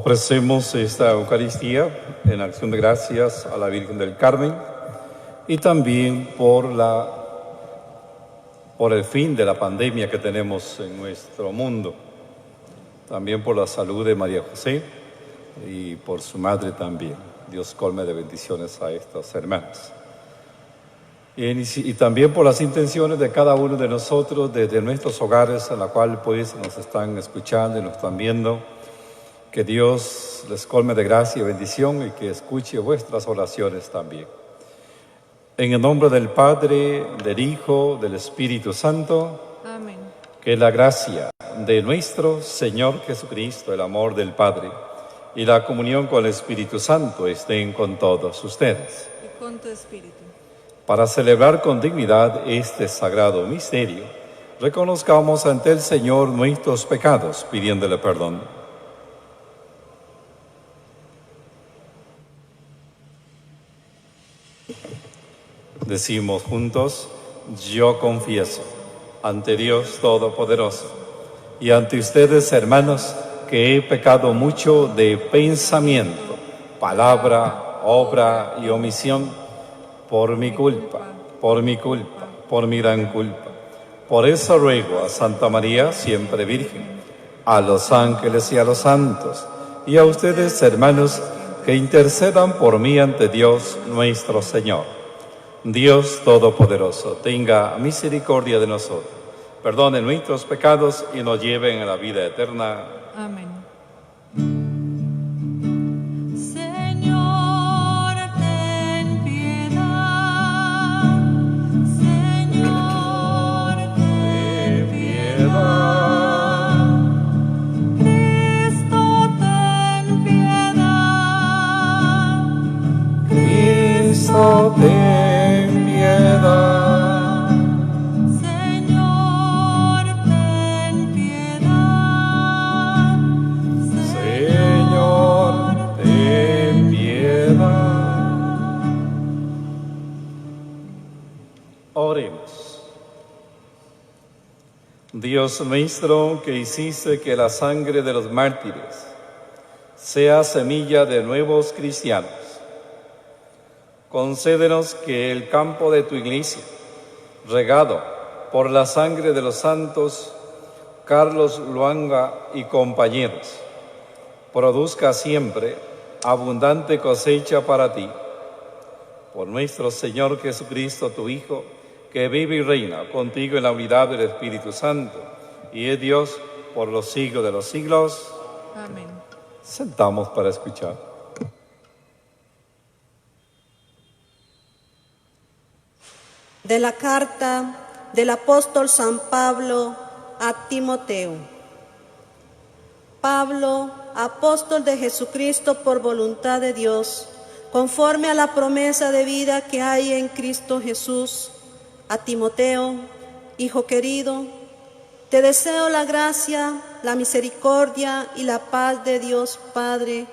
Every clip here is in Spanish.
Ofrecemos esta Eucaristía en acción de gracias a la Virgen del Carmen y también por el fin de la pandemia que tenemos en nuestro mundo. También por la salud de María José y por su madre también. Dios colme de bendiciones a estas hermanas. Y también por las intenciones de cada uno de nosotros desde nuestros hogares, en la cual pues nos están escuchando y nos están viendo. Que Dios les colme de gracia y bendición y que escuche vuestras oraciones también. En el nombre del Padre, del Hijo, del Espíritu Santo. Amén. Que la gracia de nuestro Señor Jesucristo, el amor del Padre y la comunión con el Espíritu Santo estén con todos ustedes. Y con tu espíritu. Para celebrar con dignidad este sagrado misterio, reconozcamos ante el Señor nuestros pecados, pidiéndole perdón. Decimos juntos: yo confieso ante Dios Todopoderoso y ante ustedes, hermanos, que he pecado mucho de pensamiento, palabra, obra y omisión, por mi culpa, por mi gran culpa. Por eso ruego a Santa María, siempre Virgen, a los ángeles y a los santos, y a ustedes, hermanos, que intercedan por mí ante Dios nuestro Señor. Dios Todopoderoso, tenga misericordia de nosotros, perdone nuestros pecados y nos lleven a la vida eterna. Amén. Ten piedad. Señor, ten piedad. Señor, ten piedad. Oremos. Dios nuestro, que hiciste que la sangre de los mártires sea semilla de nuevos cristianos, concédenos que el campo de tu iglesia, regado por la sangre de los santos Carlos Luanga y compañeros, produzca siempre abundante cosecha para ti. Por nuestro Señor Jesucristo, tu Hijo, que vive y reina contigo en la unidad del Espíritu Santo, y es Dios por los siglos de los siglos. Amén. Sentamos para escuchar. De la carta del apóstol San Pablo a Timoteo. Pablo, apóstol de Jesucristo por voluntad de Dios, conforme a la promesa de vida que hay en Cristo Jesús, a Timoteo, hijo querido, te deseo la gracia, la misericordia y la paz de Dios Padre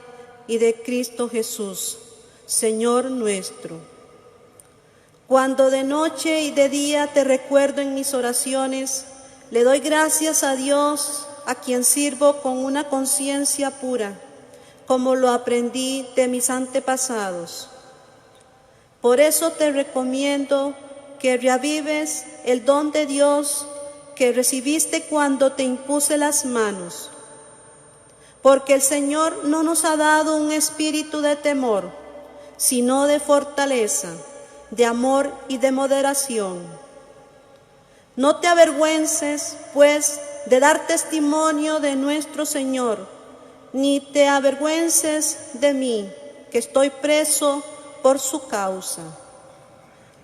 y de Cristo Jesús, Señor nuestro. Cuando de noche y de día te recuerdo en mis oraciones, le doy gracias a Dios, a quien sirvo con una conciencia pura, como lo aprendí de mis antepasados. Por eso te recomiendo que reavives el don de Dios que recibiste cuando te impuse las manos. Porque el Señor no nos ha dado un espíritu de temor, sino de fortaleza, de amor y de moderación. No te avergüences, pues, de dar testimonio de nuestro Señor, ni te avergüences de mí, que estoy preso por su causa.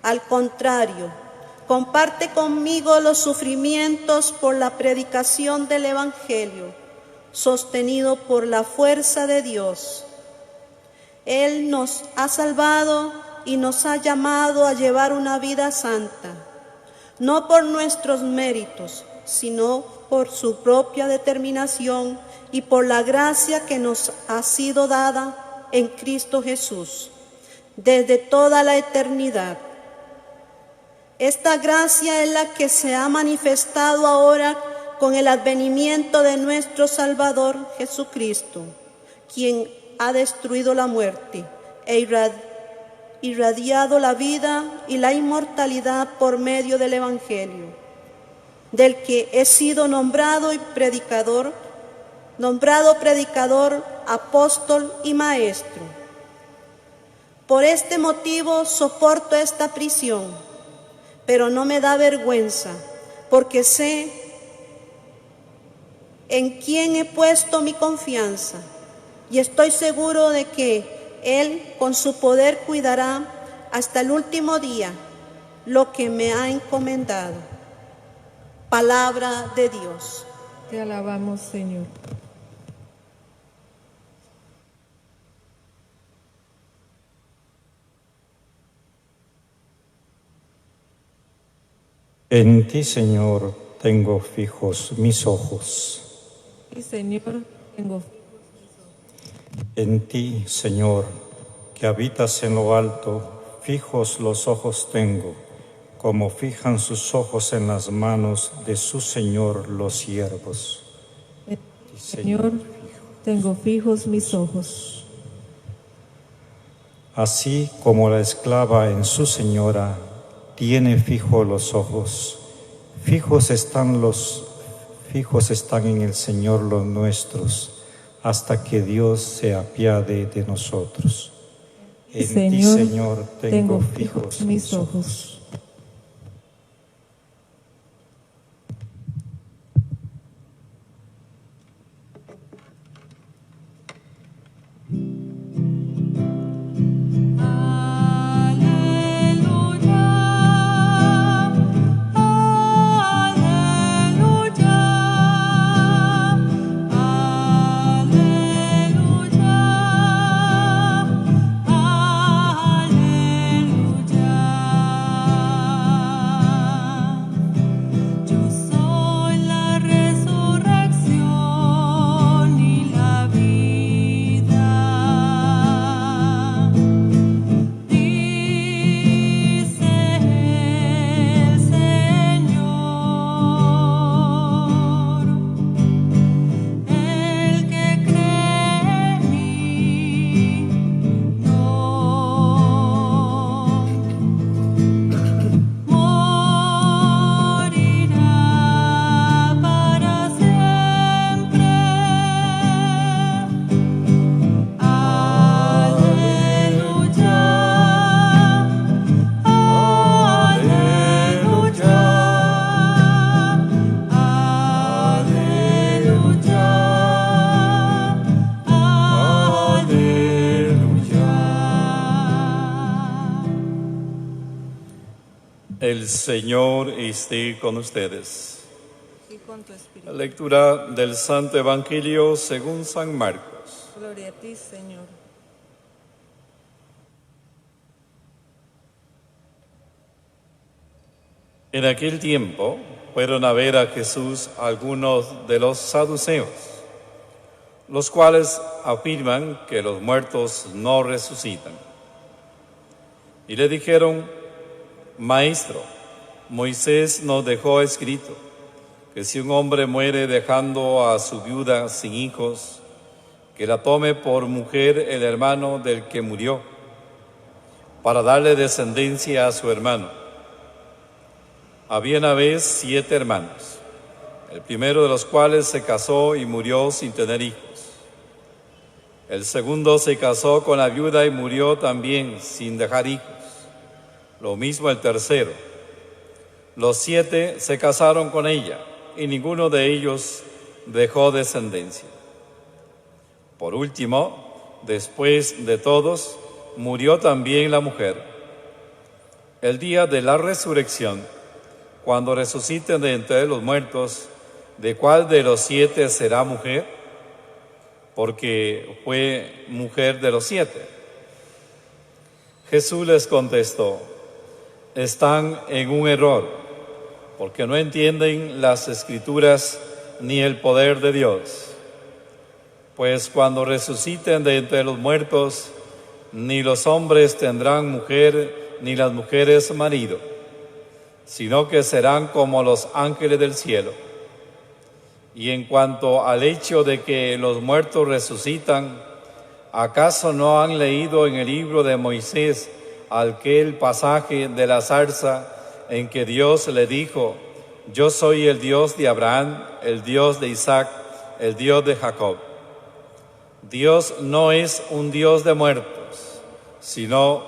Al contrario, comparte conmigo los sufrimientos por la predicación del Evangelio, sostenido por la fuerza de Dios. Él nos ha salvado y nos ha llamado a llevar una vida santa, no por nuestros méritos, sino por su propia determinación y por la gracia que nos ha sido dada en Cristo Jesús, desde toda la eternidad. Esta gracia es la que se ha manifestado ahora con el advenimiento de nuestro Salvador Jesucristo, quien ha destruido la muerte e irradiado la vida y la inmortalidad por medio del Evangelio, del que he sido nombrado predicador, apóstol y maestro. Por este motivo soporto esta prisión, pero no me da vergüenza, porque sé en quién he puesto mi confianza, y estoy seguro de que Él con su poder cuidará hasta el último día lo que me ha encomendado. Palabra de Dios. Te alabamos, Señor. En ti, Señor, tengo fijos mis ojos. Y Señor, tengo En ti, Señor, que habitas en lo alto, fijos los ojos tengo, como fijan sus ojos en las manos de su Señor los siervos. Señor, tengo fijos mis ojos. Así como la esclava en su señora tiene fijos los ojos, fijos están en el Señor los nuestros, hasta que Dios se apiade de nosotros. En ti, Señor, tengo fijos mis ojos. El Señor esté con ustedes. Y con tu espíritu. Lectura del Santo Evangelio según San Marcos. Gloria a ti, Señor. En aquel tiempo fueron a ver a Jesús algunos de los saduceos, los cuales afirman que los muertos no resucitan. Y le dijeron: Maestro, Moisés nos dejó escrito que si un hombre muere dejando a su viuda sin hijos, que la tome por mujer el hermano del que murió, para darle descendencia a su hermano. Había una vez 7 hermanos, el primero de los cuales se casó y murió sin tener hijos. El segundo se casó con la viuda y murió también sin dejar hijos. Lo mismo el tercero. Los 7 se casaron con ella y ninguno de ellos dejó descendencia. Por último, después de todos, murió también la mujer. El día de la resurrección, cuando resuciten de entre los muertos, ¿de cuál de los 7 será mujer? Porque fue mujer de los 7. Jesús les contestó: están en un error, porque no entienden las Escrituras ni el poder de Dios. Pues cuando resuciten de entre los muertos, ni los hombres tendrán mujer, ni las mujeres marido, sino que serán como los ángeles del cielo. Y en cuanto al hecho de que los muertos resucitan, ¿Acaso no han leído en el libro de Moisés aquel pasaje de la zarza en que Dios le dijo: yo soy el Dios de Abraham, el Dios de Isaac, el Dios de Jacob? Dios no es un Dios de muertos, sino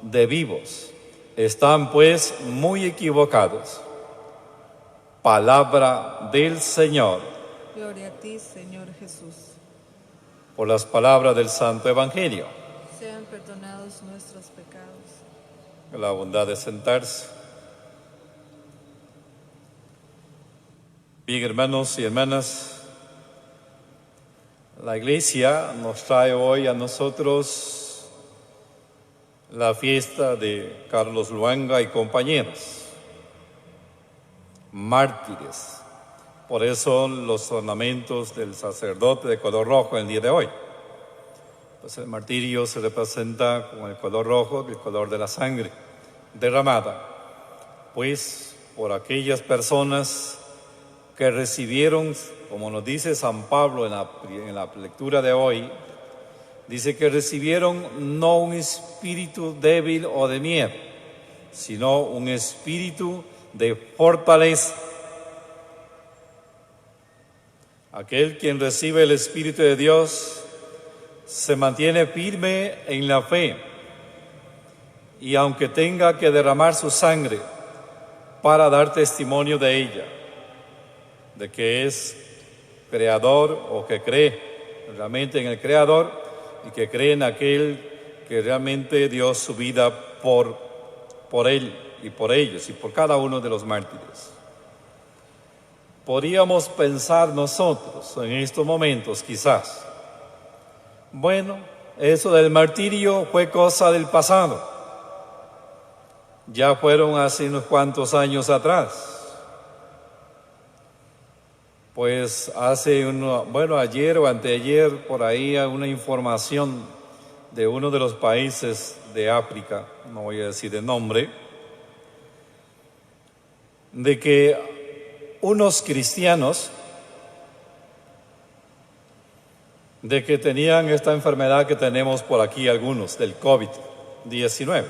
de vivos. Están pues muy equivocados. Palabra del Señor. Gloria a ti, Señor Jesús. Por las palabras del Santo Evangelio. Sean perdonados nuestros pecados. La bondad de sentarse. Bien, hermanos y hermanas, la Iglesia nos trae hoy a nosotros la fiesta de Carlos Luanga y compañeros, mártires. Por eso los ornamentos del sacerdote de color rojo el día de hoy. Pues el martirio se representa con el color rojo, el color de la sangre derramada, pues por aquellas personas que recibieron, como nos dice San Pablo en la lectura de hoy, dice que recibieron no un espíritu débil o de miedo, sino un espíritu de fortaleza. Aquel quien recibe el Espíritu de Dios se mantiene firme en la fe, y aunque tenga que derramar su sangre para dar testimonio de ella, de que es creador o que cree realmente en el Creador y que cree en aquel que realmente dio su vida por él y por ellos y por cada uno de los mártires. Podríamos pensar nosotros en estos momentos quizás, bueno, eso del martirio fue cosa del pasado, ya fueron hace unos cuantos años atrás. Pues ayer o anteayer por ahí una información de uno de los países de África, no voy a decir el nombre, de que unos cristianos de que tenían esta enfermedad que tenemos por aquí algunos, del COVID-19,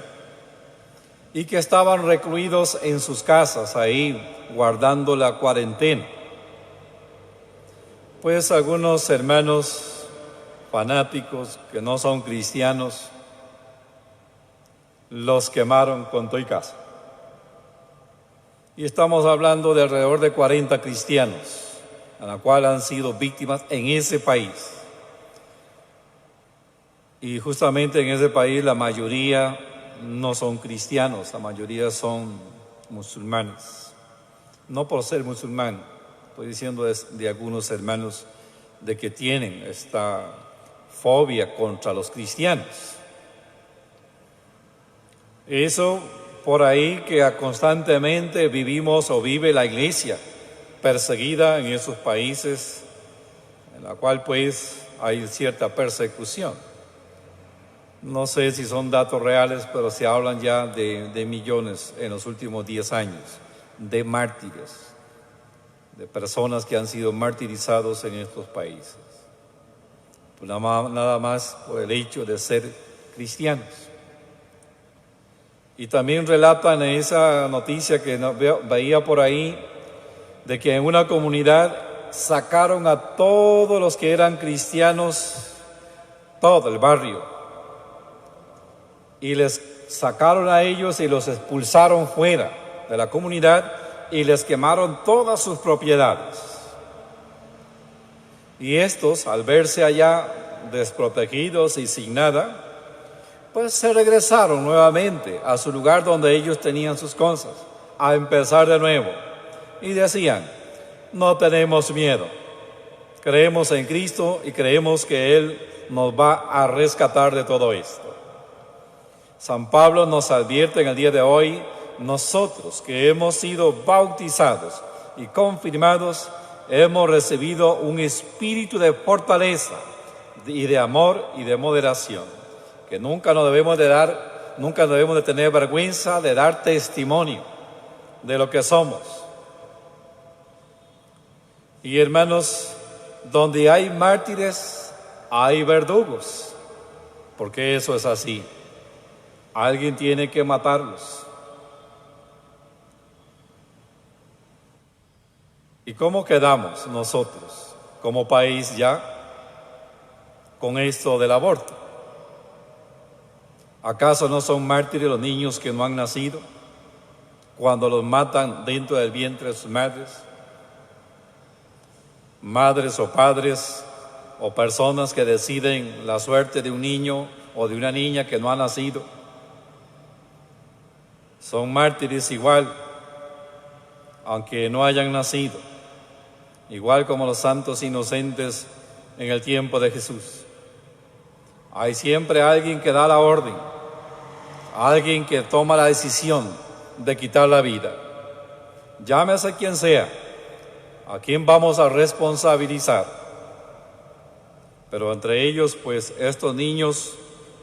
y que estaban recluidos en sus casas ahí guardando la cuarentena. Pues algunos hermanos fanáticos que no son cristianos los quemaron con todo y casa. Y estamos hablando de alrededor de 40 cristianos, a la cual han sido víctimas en ese país. Y justamente en ese país la mayoría no son cristianos, la mayoría son musulmanes. No por ser musulmán, estoy diciendo de algunos hermanos de que tienen esta fobia contra los cristianos. Eso por ahí que constantemente vivimos o vive la iglesia perseguida en esos países, en la cual pues hay cierta persecución. No sé si son datos reales, pero se hablan ya de millones en los últimos 10 años de mártires, de personas que han sido martirizados en estos países, pues nada más por el hecho de ser cristianos. Y también relatan en esa noticia que veía por ahí, de que en una comunidad sacaron a todos los que eran cristianos, todo el barrio, y les sacaron a ellos y los expulsaron fuera de la comunidad y les quemaron todas sus propiedades. Y estos, al verse allá desprotegidos y sin nada, pues se regresaron nuevamente a su lugar donde ellos tenían sus cosas, a empezar de nuevo. Y decían: no tenemos miedo, creemos en Cristo y creemos que Él nos va a rescatar de todo esto. San Pablo nos advierte en el día de hoy: nosotros que hemos sido bautizados y confirmados, hemos recibido un espíritu de fortaleza y de amor y de moderación, que nunca debemos de tener vergüenza de dar testimonio de lo que somos. Y hermanos, donde hay mártires, hay verdugos, porque eso es así. Alguien tiene que matarlos. ¿Y cómo quedamos nosotros como país ya con esto del aborto? ¿Acaso no son mártires los niños que no han nacido cuando los matan dentro del vientre de sus madres? Madres o padres o personas que deciden la suerte de un niño o de una niña que no ha nacido. Son mártires igual, aunque no hayan nacido, igual como los santos inocentes en el tiempo de Jesús. Hay siempre alguien que da la orden, alguien que toma la decisión de quitar la vida. Llámese quien sea, a quien vamos a responsabilizar. Pero entre ellos, pues, estos niños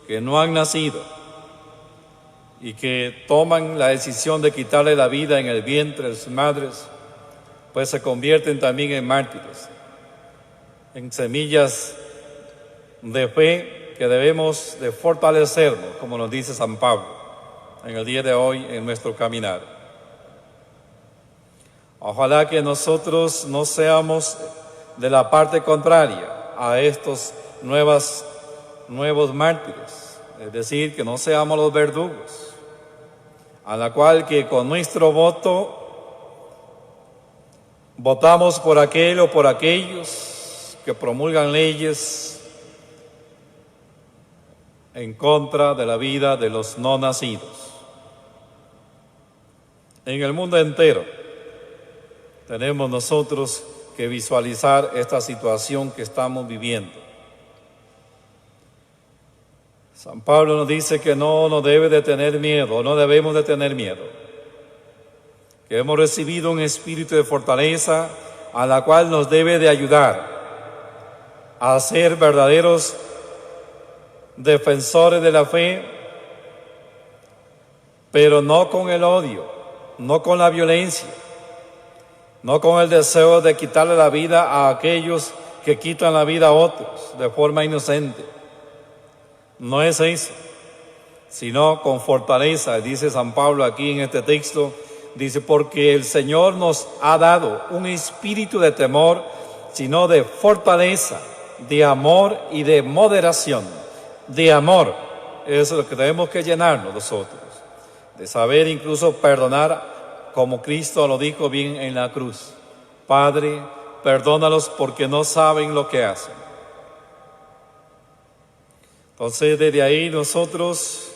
que no han nacido y que toman la decisión de quitarle la vida en el vientre de sus madres, pues se convierten también en mártires, en semillas de fe que debemos de fortalecernos, como nos dice San Pablo en el día de hoy en nuestro caminar. Ojalá que nosotros no seamos de la parte contraria a estos nuevos mártires, es decir, que no seamos los verdugos, a la cual que con nuestro voto votamos por aquel o por aquellos que promulgan leyes en contra de la vida de los no nacidos. En el mundo entero tenemos nosotros que visualizar esta situación que estamos viviendo. San Pablo nos dice que no nos debe de tener miedo, no debemos de tener miedo, que hemos recibido un espíritu de fortaleza a la cual nos debe de ayudar a ser verdaderos defensores de la fe, pero no con el odio, no con la violencia, no con el deseo de quitarle la vida a aquellos que quitan la vida a otros de forma inocente. No es eso, sino con fortaleza. Dice San Pablo aquí en este texto, dice, porque el Señor nos ha dado un espíritu de temor, sino de fortaleza, de amor y de moderación. De amor, eso es lo que tenemos que llenarnos nosotros, de saber incluso perdonar, como Cristo lo dijo bien en la cruz. Padre, perdónalos porque no saben lo que hacen. Entonces, desde ahí nosotros,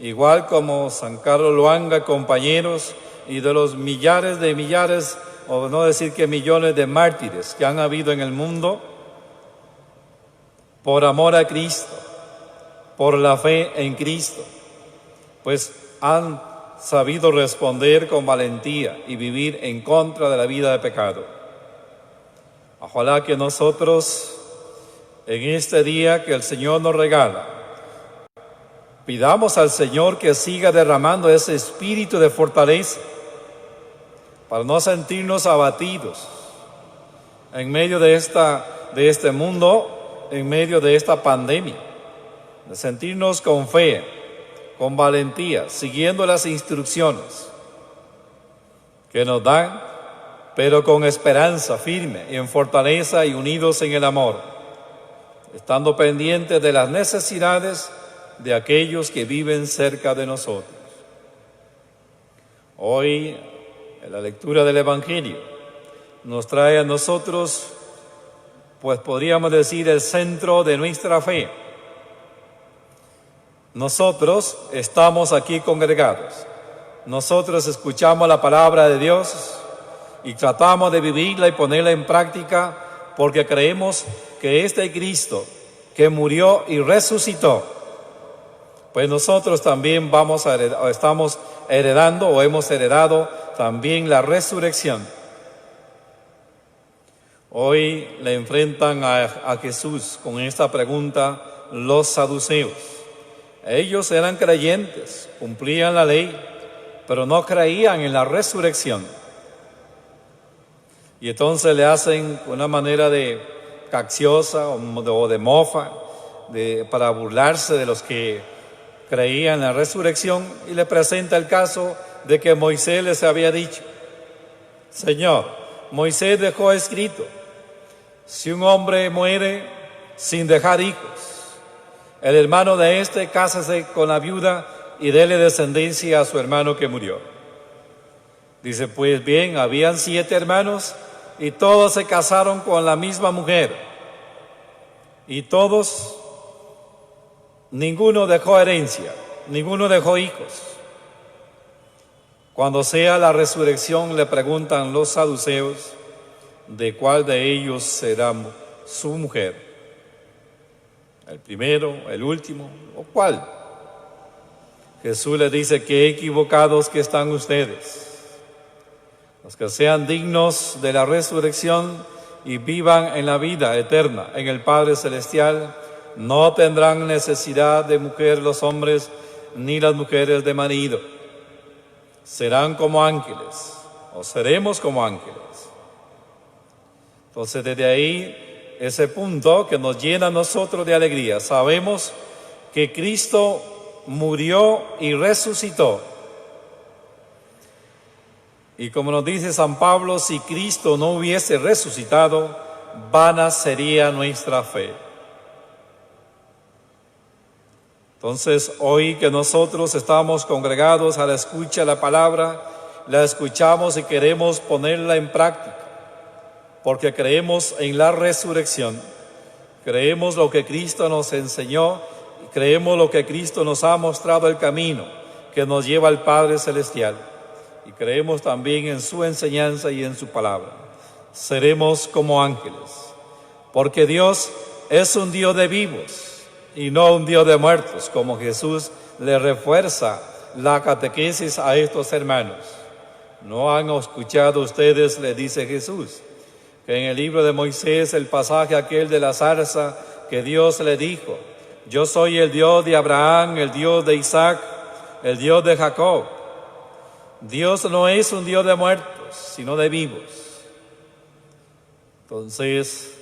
igual como San Carlos Luanga, compañeros, y de los millares, o no decir que millones de mártires que han habido en el mundo, por amor a Cristo, por la fe en Cristo, pues han sabido responder con valentía y vivir en contra de la vida de pecado. Ojalá que nosotros, en este día que el Señor nos regala, pidamos al Señor que siga derramando ese espíritu de fortaleza para no sentirnos abatidos en medio de este mundo, en medio de esta pandemia, de sentirnos con fe, con valentía, siguiendo las instrucciones que nos dan, pero con esperanza firme, en fortaleza y unidos en el amor, estando pendientes de las necesidades de aquellos que viven cerca de nosotros. Hoy, en la lectura del Evangelio, nos trae a nosotros, pues podríamos decir, el centro de nuestra fe. Nosotros estamos aquí congregados, nosotros escuchamos la palabra de Dios y tratamos de vivirla y ponerla en práctica porque creemos que este Cristo que murió y resucitó, pues nosotros también estamos heredando o hemos heredado también la resurrección. Hoy le enfrentan a Jesús con esta pregunta los saduceos. Ellos eran creyentes, cumplían la ley, pero no creían en la resurrección. Y entonces le hacen una manera de cacciosa o de mofa. para burlarse de los que creían en la resurrección, y le presenta el caso de que Moisés les había dicho: Señor, Moisés dejó escrito, si un hombre muere sin dejar hijos, el hermano de éste cásase con la viuda y déle descendencia a su hermano que murió. Dice, pues bien, habían 7 hermanos y todos se casaron con la misma mujer, y todos, ninguno dejó herencia, ninguno dejó hijos. Cuando sea la resurrección, le preguntan los saduceos de cuál de ellos será su mujer, el primero, el último, o cuál. Jesús les dice: qué equivocados que están ustedes. Los que sean dignos de la resurrección y vivan en la vida eterna en el Padre Celestial, no tendrán necesidad de mujer los hombres, ni las mujeres de marido. Serán como ángeles, o seremos como ángeles. Entonces, desde ahí, ese punto que nos llena a nosotros de alegría. Sabemos que Cristo murió y resucitó. Y como nos dice San Pablo, si Cristo no hubiese resucitado, vana sería nuestra fe. Entonces, hoy que nosotros estamos congregados a la escucha de la palabra, la escuchamos y queremos ponerla en práctica, porque creemos en la resurrección, creemos lo que Cristo nos enseñó, y creemos lo que Cristo nos ha mostrado el camino que nos lleva al Padre Celestial, y creemos también en su enseñanza y en su palabra. Seremos como ángeles, porque Dios es un Dios de vivos y no un Dios de muertos, como Jesús le refuerza la catequesis a estos hermanos. ¿No han escuchado ustedes, le dice Jesús, que en el libro de Moisés, el pasaje aquel de la zarza, que Dios le dijo: yo soy el Dios de Abraham, el Dios de Isaac, el Dios de Jacob? Dios no es un Dios de muertos, sino de vivos. Entonces,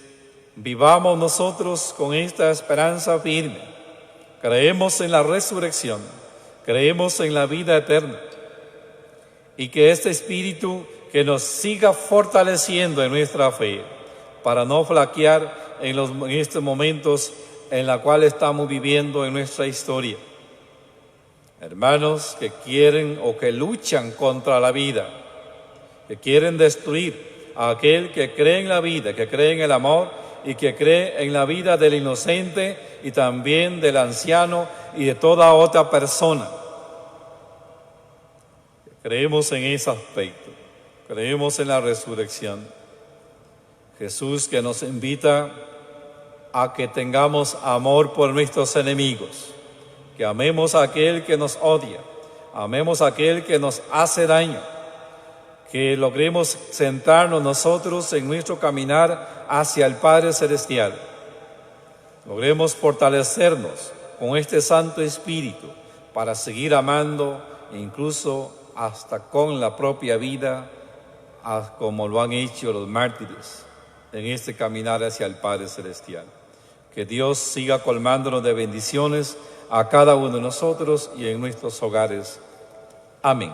vivamos nosotros con esta esperanza firme. Creemos en la resurrección, creemos en la vida eterna, y que este Espíritu que nos siga fortaleciendo en nuestra fe, para no flaquear en estos momentos en los cuales estamos viviendo en nuestra historia. Hermanos que quieren o que luchan contra la vida, que quieren destruir a aquel que cree en la vida, que cree en el amor y que cree en la vida del inocente y también del anciano y de toda otra persona. Creemos en ese aspecto, creemos en la resurrección. Jesús, que nos invita a que tengamos amor por nuestros enemigos, que amemos a aquel que nos odia, amemos a aquel que nos hace daño, que logremos centrarnos nosotros en nuestro caminar hacia el Padre Celestial. Logremos fortalecernos con este Santo Espíritu para seguir amando, incluso hasta con la propia vida, como lo han hecho los mártires en este caminar hacia el Padre Celestial. Que Dios siga colmándonos de bendiciones a cada uno de nosotros y en nuestros hogares. Amén.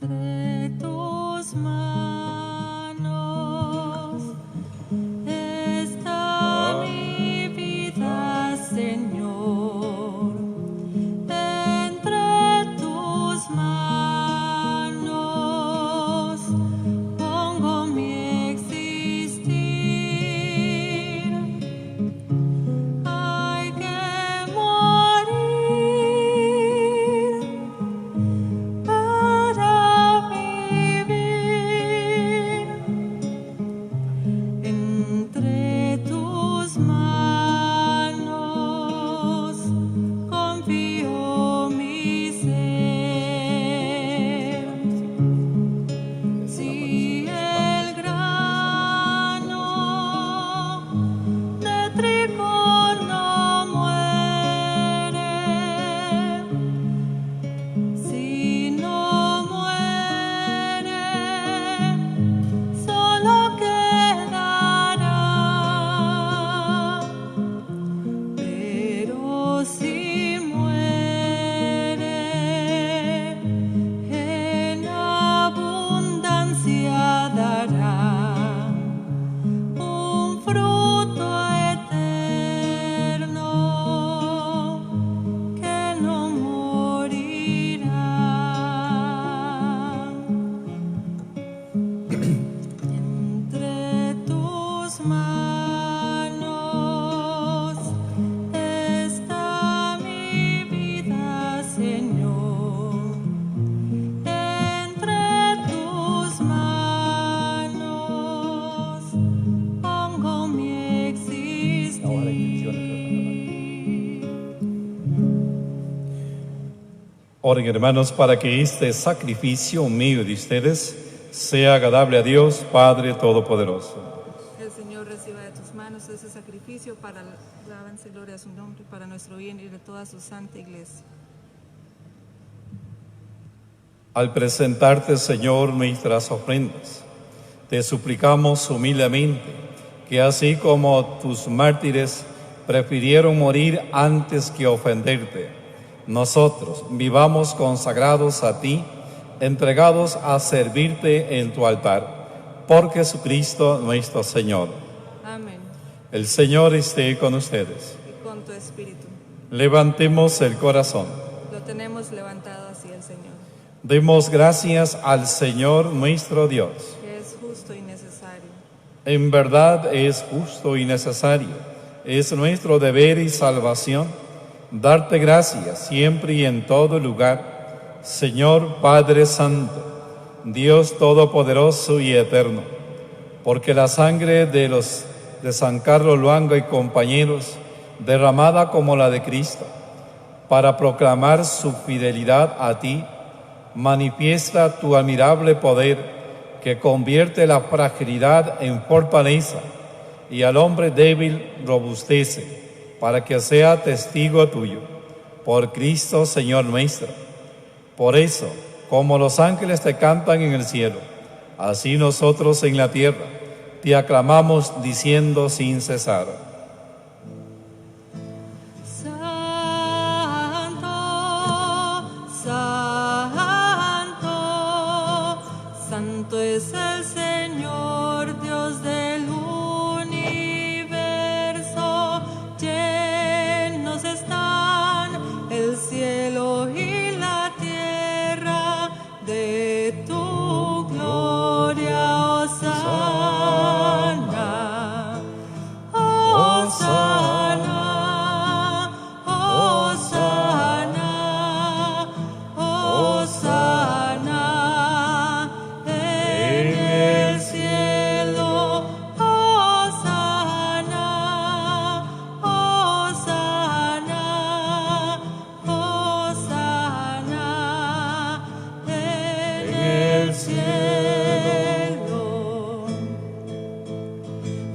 Entre tus manos está mi vida, Señor. Oren, hermanos, para que este sacrificio mío de ustedes sea agradable a Dios, Padre Todopoderoso. El Señor reciba de tus manos ese sacrificio para la alabanza y gloria a su nombre, para nuestro bien y de toda su santa iglesia. Al presentarte, Señor, nuestras ofrendas, te suplicamos humildemente que así como tus mártires prefirieron morir antes que ofenderte, nosotros vivamos consagrados a ti, entregados a servirte en tu altar, por Jesucristo nuestro Señor. Amén. El Señor esté con ustedes. Y con tu espíritu. Levantemos el corazón. Lo tenemos levantado hacia el Señor, Demos gracias al Señor nuestro Dios. que es justo y necesario. En verdad es justo y necesario, es nuestro deber y salvación, darte gracias siempre y en todo lugar, Señor Padre Santo, Dios Todopoderoso y Eterno, porque la sangre de San Carlos Luanga y compañeros, derramada como la de Cristo, para proclamar su fidelidad a ti, manifiesta tu admirable poder que convierte la fragilidad en fortaleza y al hombre débil robustece, para que sea testigo tuyo, por Cristo Señor nuestro. Por eso, como los ángeles te cantan en el cielo, así nosotros en la tierra te aclamamos diciendo sin cesar: Santo, santo, santo es el Señor, Dios del universo. Llenos están el cielo y la tierra de tu gloria. Hosana, Hosana, Hosana, Hosana en el cielo. Hosana, Hosana, Hosana en el cielo.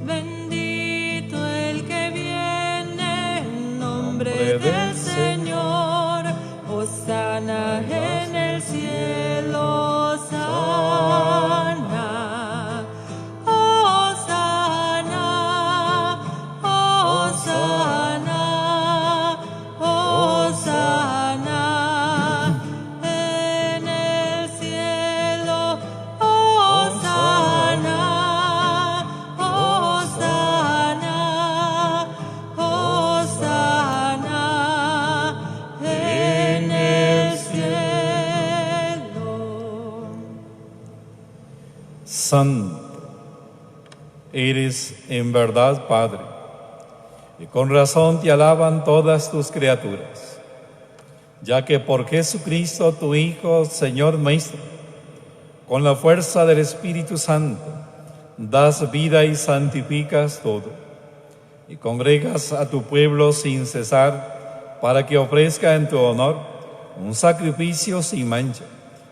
Bendito el que viene en nombre del Señor. Hosana en el cielo. Hosana, Hosana, Hosana, Hosana en el cielo. Hosana, Hosana, Hosana en el cielo. Santo, eres en verdad Padre, y con razón te alaban todas tus criaturas, ya que por Jesucristo tu Hijo, Señor nuestro, con la fuerza del Espíritu Santo, das vida y santificas todo, y congregas a tu pueblo sin cesar, para que ofrezca en tu honor un sacrificio sin mancha,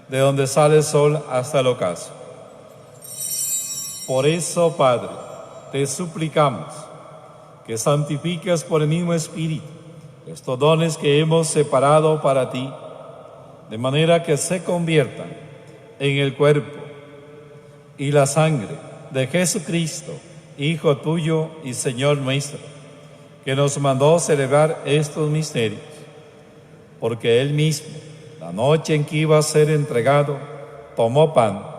de donde sale el sol hasta el ocaso. Por eso, Padre, te suplicamos que santifiques por el mismo Espíritu estos dones que hemos separado para ti, de manera que se conviertan en el cuerpo y la sangre de Jesucristo, Hijo tuyo y Señor nuestro, que nos mandó celebrar estos misterios, porque Él mismo, la noche en que iba a ser entregado, tomó pan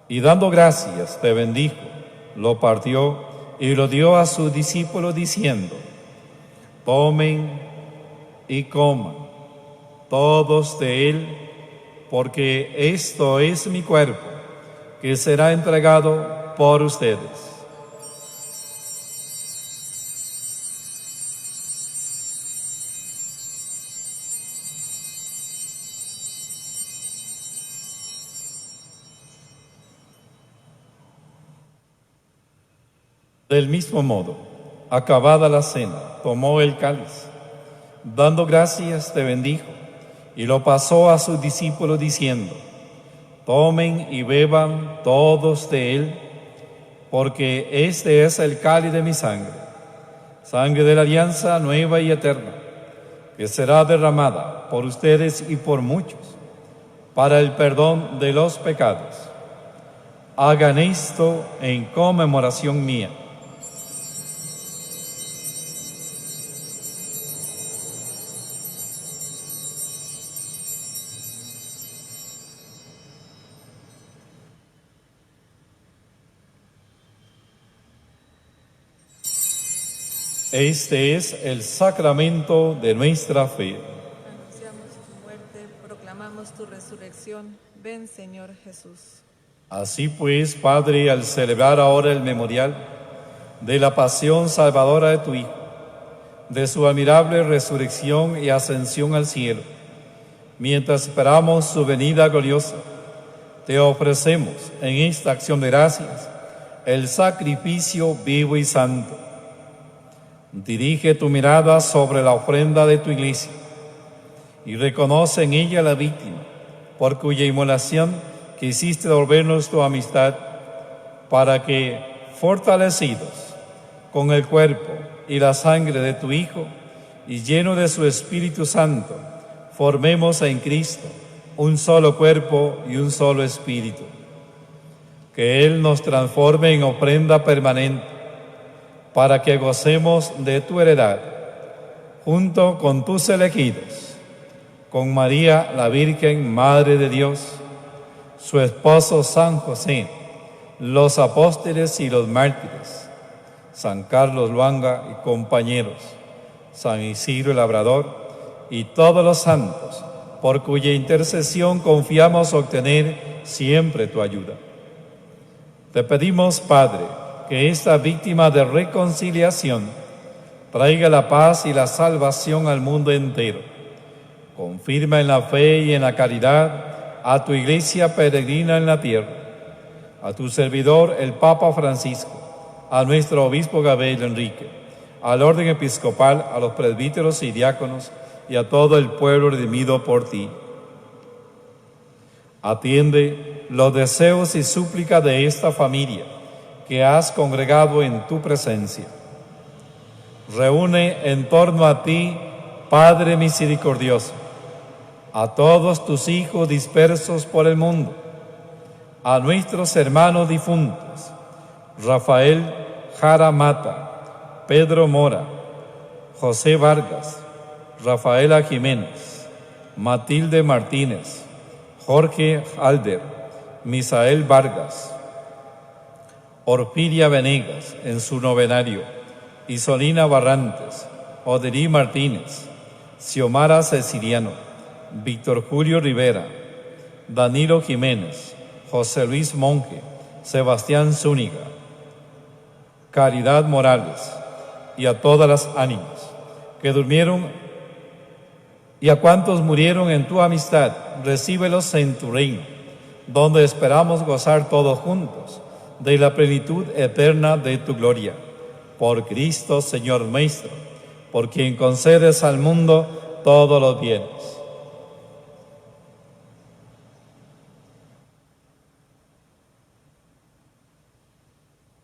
y dando gracias te bendijo, lo partió y lo dio a sus discípulos diciendo: tomen y coman todos de él, porque esto es mi cuerpo, que será entregado por ustedes. Del mismo modo, acabada la cena, tomó el cáliz, dando gracias te bendijo, y lo pasó a sus discípulos diciendo: tomen y beban todos de él, porque este es el cáliz de mi sangre, sangre de la alianza nueva y eterna, que será derramada por ustedes y por muchos para el perdón de los pecados. Hagan esto en conmemoración mía. Este es el sacramento de nuestra fe. Anunciamos tu muerte, proclamamos tu resurrección. Ven, Señor Jesús. Así pues, Padre, al celebrar ahora el memorial de la pasión salvadora de tu Hijo, de su admirable resurrección y ascensión al cielo, mientras esperamos su venida gloriosa, te ofrecemos en esta acción de gracias el sacrificio vivo y santo. Dirige tu mirada sobre la ofrenda de tu iglesia y reconoce en ella la víctima por cuya inmolación quisiste devolvernos tu amistad, para que, fortalecidos con el cuerpo y la sangre de tu Hijo y lleno de su Espíritu Santo, formemos en Cristo un solo cuerpo y un solo espíritu. Que Él nos transforme en ofrenda permanente, para que gocemos de tu heredad, junto con tus elegidos, con María la Virgen, Madre de Dios, su esposo San José, los apóstoles y los mártires, San Carlos Luanga y compañeros, San Isidro el Labrador y todos los santos, por cuya intercesión confiamos obtener siempre tu ayuda. Te pedimos, Padre, que esta víctima de reconciliación traiga la paz y la salvación al mundo entero. Confirma en la fe y en la caridad a tu iglesia peregrina en la tierra, a tu servidor el Papa Francisco, a nuestro obispo Gabriel Enrique, al orden episcopal, a los presbíteros y diáconos y a todo el pueblo redimido por ti. Atiende los deseos y súplicas de esta familia que has congregado en tu presencia. Reúne en torno a ti, Padre misericordioso, a todos tus hijos dispersos por el mundo, a nuestros hermanos difuntos, Rafael Jara Mata, Pedro Mora, José Vargas, Rafaela Jiménez, Matilde Martínez, Jorge Alder, Misael Vargas, Orfidia Venegas en su novenario, Isolina Barrantes, Oderí Martínez, Xiomara Ceciliano, Víctor Julio Rivera, Danilo Jiménez, José Luis Monge, Sebastián Zúñiga, Caridad Morales, y a todas las ánimas que durmieron y a cuantos murieron en tu amistad, recíbelos en tu reino, donde esperamos gozar todos juntos de la plenitud eterna de tu gloria. Por Cristo, Señor nuestro, por quien concedes al mundo todos los bienes.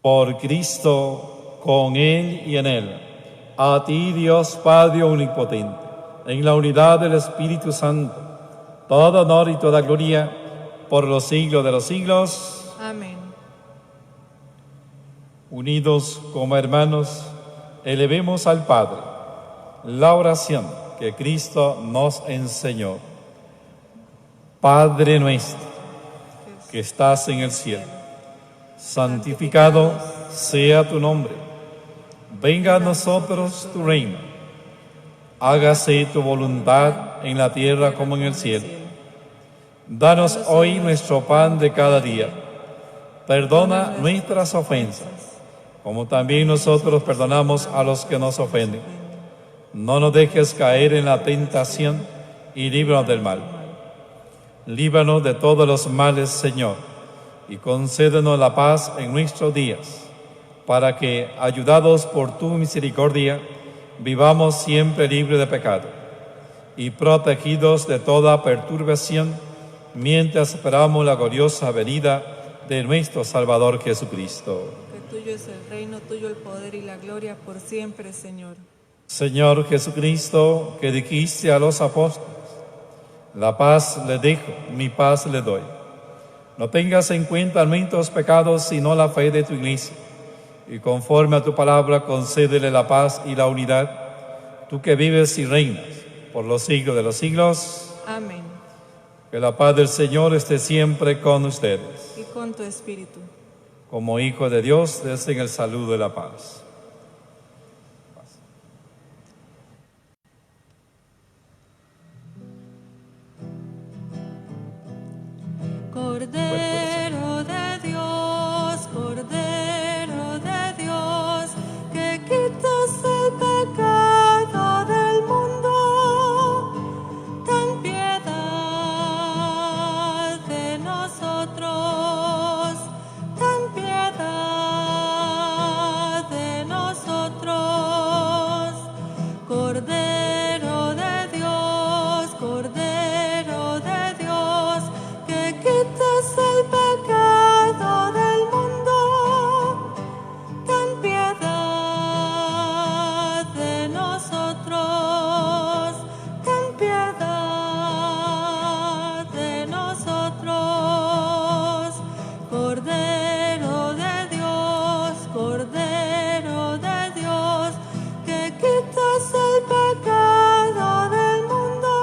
Por Cristo, con Él y en Él, a ti, Dios Padre omnipotente, en la unidad del Espíritu Santo, todo honor y toda gloria por los siglos de los siglos. Amén. Unidos como hermanos, elevemos al Padre la oración que Cristo nos enseñó. Padre nuestro, que estás en el cielo, santificado sea tu nombre. Venga a nosotros tu reino. Hágase tu voluntad en la tierra como en el cielo. Danos hoy nuestro pan de cada día. Perdona nuestras ofensas, como también nosotros perdonamos a los que nos ofenden. No nos dejes caer en la tentación y líbranos del mal. Líbranos de todos los males, Señor, y concédenos la paz en nuestros días, para que, ayudados por tu misericordia, vivamos siempre libres de pecado y protegidos de toda perturbación, mientras esperamos la gloriosa venida de nuestro Salvador Jesucristo. Que tuyo es el reino, tuyo el poder y la gloria por siempre, Señor. Señor Jesucristo, que dijiste a los apóstoles, la paz les dejo, mi paz les doy. No tengas en cuenta nuestros pecados, sino la fe de tu iglesia. Y conforme a tu palabra, concédele la paz y la unidad, tú que vives y reinas por los siglos de los siglos. Amén. Que la paz del Señor esté siempre con ustedes. Y con tu espíritu. Como hijos de Dios, deseen el saludo de la paz. Cordero de Dios, Cordero de Dios, que quitas el pecado del mundo, ten piedad de nosotros, ten piedad de nosotros. Cordero de Dios, Cordero de Dios, que quitas el pecado del mundo, ten piedad de nosotros, ten piedad de nosotros. Cordero de Dios, Cordero de Dios, que quitas el pecado del mundo,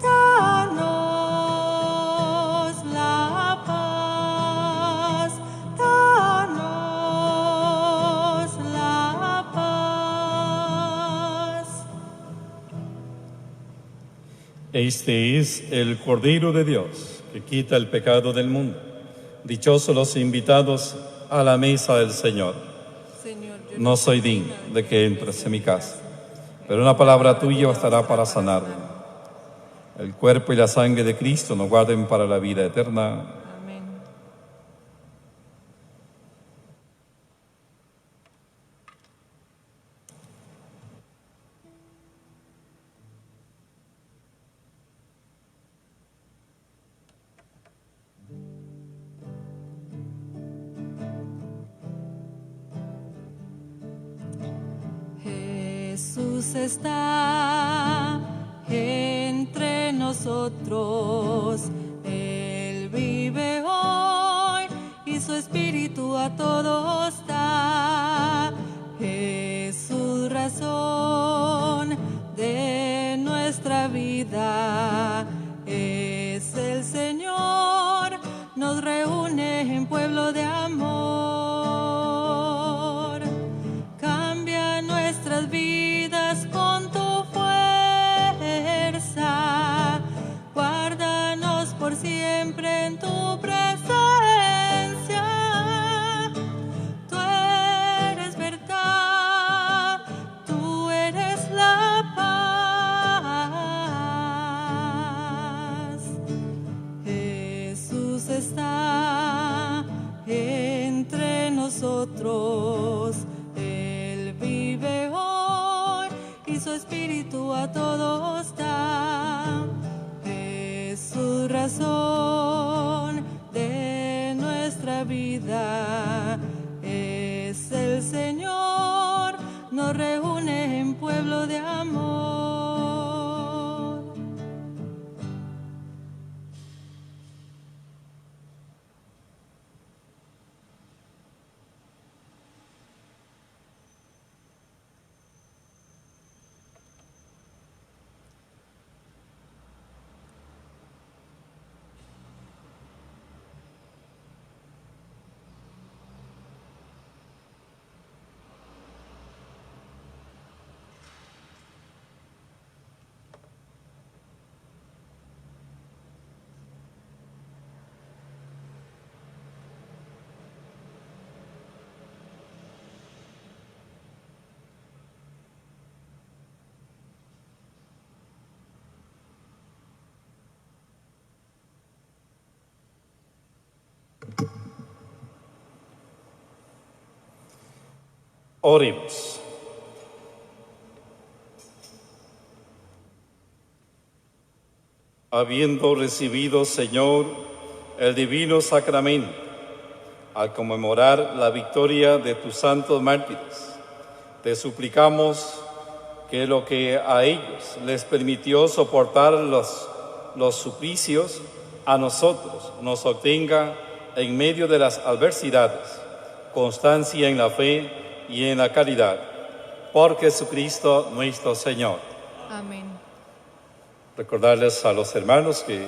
danos la paz, danos la paz. Este es el Cordero de Dios, que quita el pecado del mundo. Dichosos los invitados a la mesa del Señor. Señor, yo No soy digno de que entres en mi casa, pero una palabra tuya bastará para sanarme. El cuerpo y la sangre de Cristo nos guarden para la vida eterna. Amén. Jesús está entre nosotros, Él vive hoy y su espíritu a todos da. Jesús, razón de nuestra vida, es el Señor, nos reúne en pueblo de amor. Cambia nuestras vidas con tu fuerza, guárdanos por siempre en tu presencia. Tú eres verdad, tú eres la paz. Jesús está entre nosotros, Él vive hoy y su espíritu a todos da. Jesús, razón de nuestra vida, es el Señor, nos reúne en pueblo de amor. Oremos. Habiendo recibido, Señor, el divino sacramento, al conmemorar la victoria de tus santos mártires, te suplicamos que lo que a ellos les permitió soportar los suplicios, a nosotros nos obtenga en medio de las adversidades, constancia en la fe y en la caridad. Por Jesucristo nuestro Señor. Amén. Recordarles a los hermanos que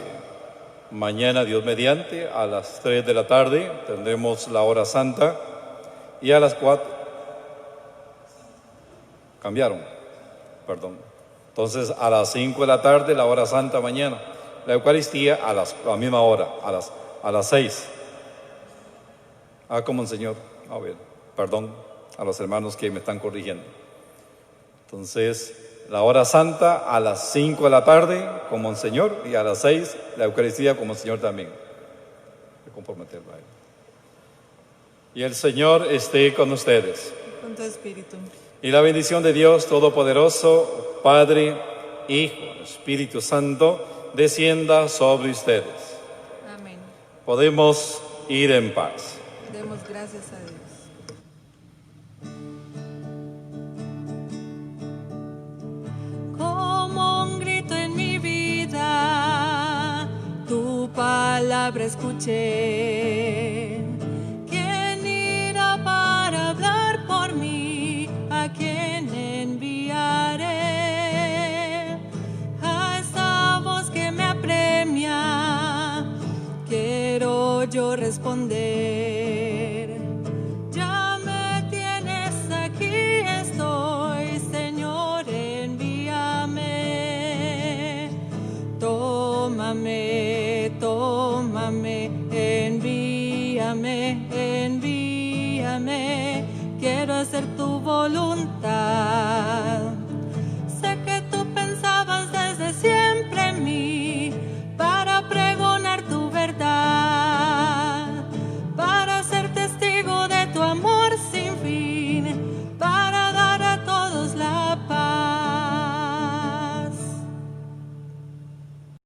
mañana, Dios mediante, a las 3 de la tarde tendremos la hora santa y a las 4. Cambiaron, perdón. Entonces a las 5 de la tarde la hora santa mañana. La Eucaristía a la misma hora, a las 6. Como Monseñor. Bien, perdón a los hermanos que me están corrigiendo. Entonces, la hora santa a las 5 de la tarde con Monseñor y a las 6 la Eucaristía con Monseñor también. Y el Señor esté con ustedes. Con tu espíritu. Y la bendición de Dios Todopoderoso, Padre, Hijo, Espíritu Santo, descienda sobre ustedes. Amén. Podemos ir en paz. Demos gracias a Dios. Como un grito en mi vida, tu palabra escuché. ¿Quién irá para hablar por mí? ¿A quién enviaré? A esa voz que me apremia, quiero yo responder. Ya me tienes aquí, estoy, Señor, envíame. Tómame, tómame, envíame, envíame. Quiero hacer tu voluntad.